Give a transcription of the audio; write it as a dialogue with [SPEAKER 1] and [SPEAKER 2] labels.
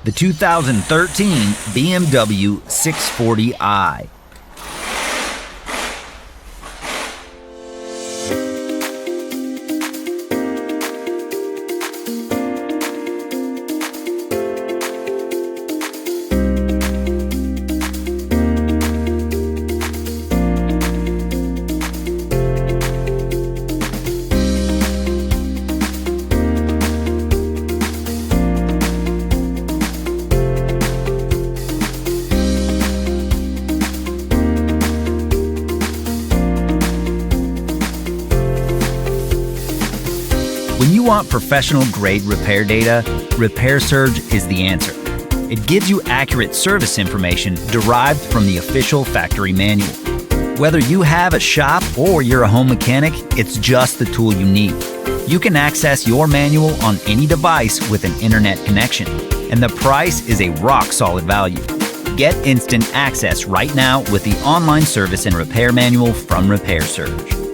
[SPEAKER 1] the 2013 BMW 640i. When you want professional-grade repair data, RepairSurge is the answer. It gives you accurate service information derived from the official factory manual. Whether you have a shop or you're a home mechanic, it's just the tool you need. You can access your manual on any device with an internet connection, and the price is a rock-solid value. Get instant access right now with the online service and repair manual from RepairSurge.